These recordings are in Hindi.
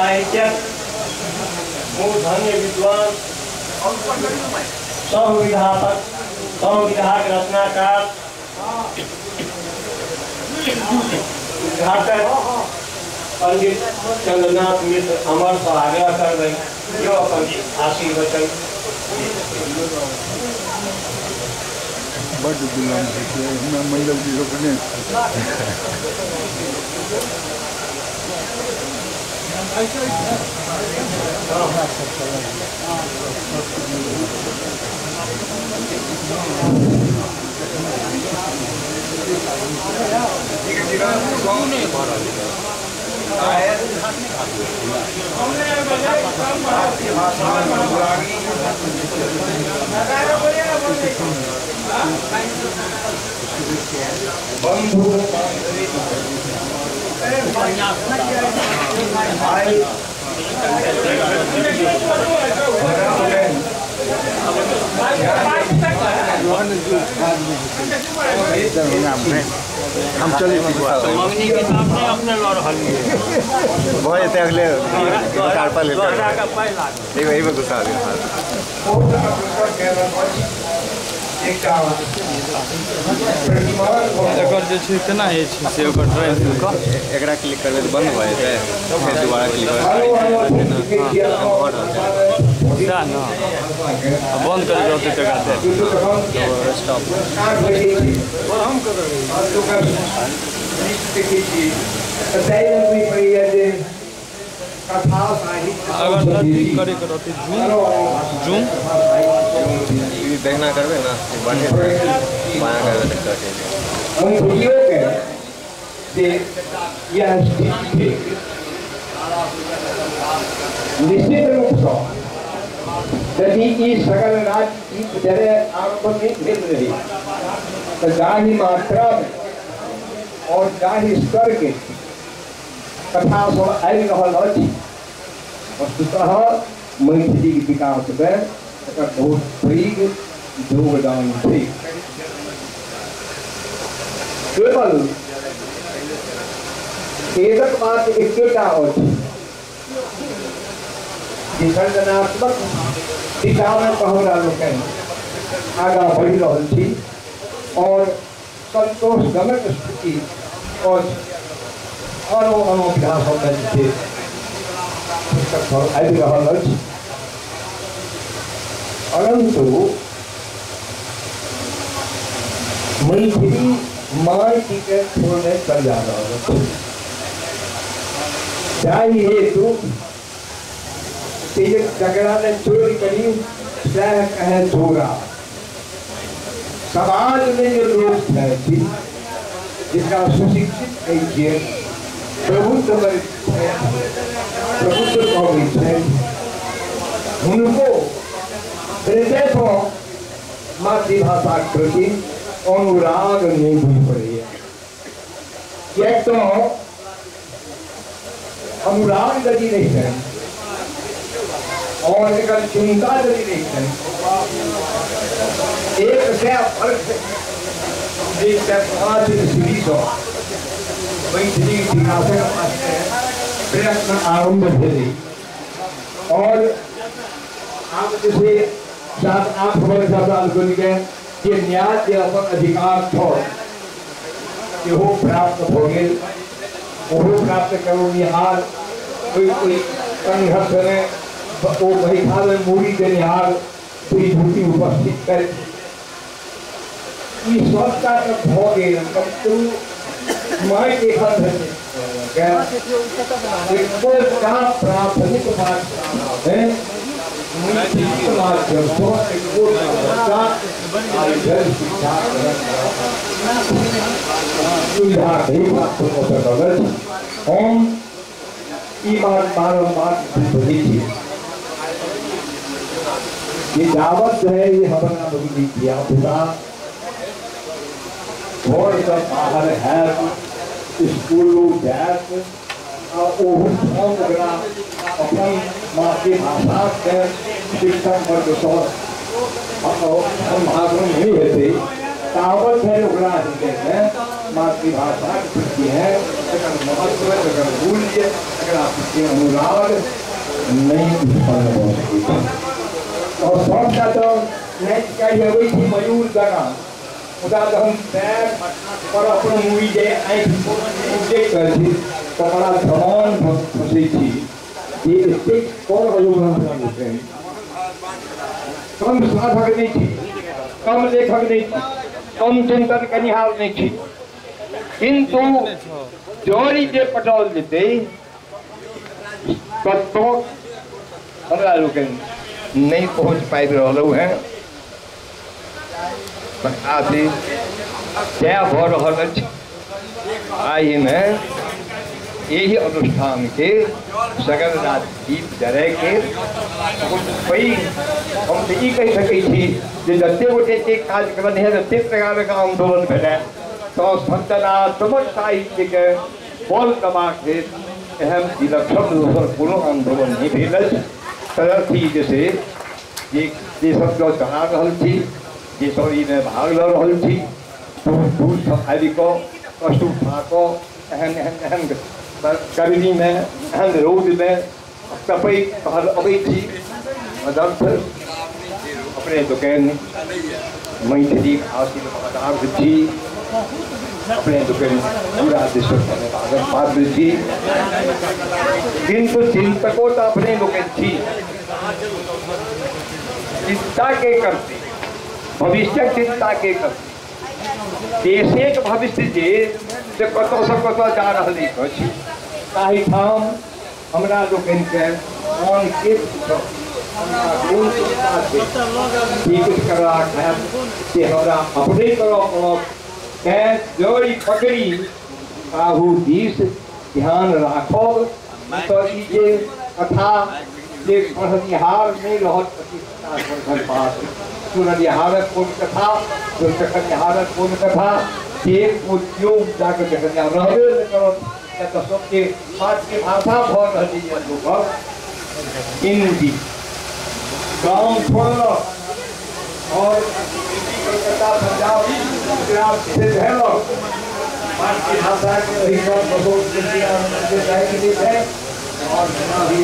साहित्यक मूर्धन्य विद्वान संविधायक रचनाकार उद्घाटक पंडित चंद्रनाथ मिश्र अमर से आग्रह कर रहे जो अपन आशीर्वचन बड़ गुलाम मंडल की लोग ने हम चले मंगनी के सामने अपने लड़ हलिए बहुत अगले कार पर वही में घुसा दिया केना से एकरा क्लिक करबे तो बंद भ जेतै फिर दोबारा क्लिक करबे बंद कर दे स्टॉप अगर करे करते जूम देखना करबे ना बाया करबे तो कटे निश्चित रूप से यदि इस सकल राज्य की जरे आंखों में मिल रही तो जाहि मात्रा में और जाहि स्तर के कथा सब आई रहा वस्तुतः मैथिली के विकास में बहुत पैघ योगदान थे। केवल एक बात एकटा विसर्जनात्मक दिशा में कहला लोग आगा बढ़ रही थी और संतोषजनक स्थिति और विकास परंतु मैथिली माटी के छोड़ने चल जा रहा है हेतु झगड़ा ने चोरी करी सह कहे चोरा समाज में जो लोग है जिसका सुशिक्षित कहिए प्रबुद्ध उनको हृदय को मातृभाषा के प्रति अनुराग नहीं हुई पड़ी है। एक तो अनुराग यदि नहीं है और एक चिंता यदि नहीं है एक से फर्क एक से 5 सीढ़ी सौ मैथिली प्रयत्न आरंभ थे और आप जैसे 7-8 साल को ये न्याय के अपन अधिकार था वो प्राप्त हो गए वो प्राप्त करो निहार कोई कंघर्ष में वो वही था मूड़ी के निहार कोई झूठी उपस्थित कर स्वच्छता तक हो गए तू माय देखा प्राथमिक बात है ये दावत जो है ये हमारा बदली किया पिता और सब बाहर है स्कूल गैस अपनी मातृभाषा के शिक्षण वर्ग नहीं होते तावत है मातृभाषा की है महत्व मूल्य अनुराग नहीं उत्पन्न हो सके और सबका तो नहीं वही थी मयूर गाना उदा हम पैर पर अपन मूवी जे आँख उजे करती तो बड़ा धमान फंसी थी ये इससे कौन मयूर कम साधक नहीं थी कम लेखक नहीं थी कम चिंतन कनिहार नहीं थी किंतु जोड़ी जे पटोल देते तो हमरा लोग नहीं पहुंच पाए रहो हैं आदि क्या भ रहा आई में यही अनुष्ठान के सगल रात दीप जरे के कोई हम तो ये कह सके थी जते गोटे कार्यक्रम है जते प्रकार का आंदोलन भेले तो संतना समझ साहित्य के बोल दबा के अहम विलक्षण दोसर कोनो आंदोलन नहीं भेल तरह जैसे ये सब जो चला रहल थी ये सब इन्हें भाग ल रहल थी दूर सफारी को कष्ट उठा को एहन एहन एहन गर्मी में एहन रोद में तपई कहल अबै थी अदर्थ अपने दुकान मैथिली खासी पदार्थ थी अपने दुकान पूरा देश में भागत पात्र थी किंतु चिंतकों तो अपने दुकान थी चिंता के करते भविष्य चिंता के करते देशे के भविष्य जे कत से कत जा रही ठाम हमरा दुकान के कौन के करा से हमरा अपने करो जोड़ी पकड़ी आहू दिस ध्यान राखो तो ये कथा जे पढ़निहार नहीं रहत पास सुननिहार कौन कथा जो देखनिहार कौन कथा एक उद्योग जाकर देखनिहार रहबे करो तो सबके आज के भाषा भर रही है लोग हिंदी गाँव छोड़ो और कलकत्ता पंजाब गुजरात से भेलो आज की भाषा के वही सब बहुत है और भी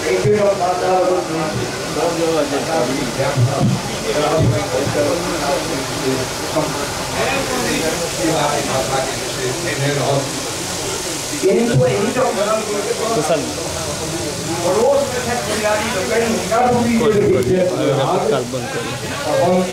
एक भी भाषा कोई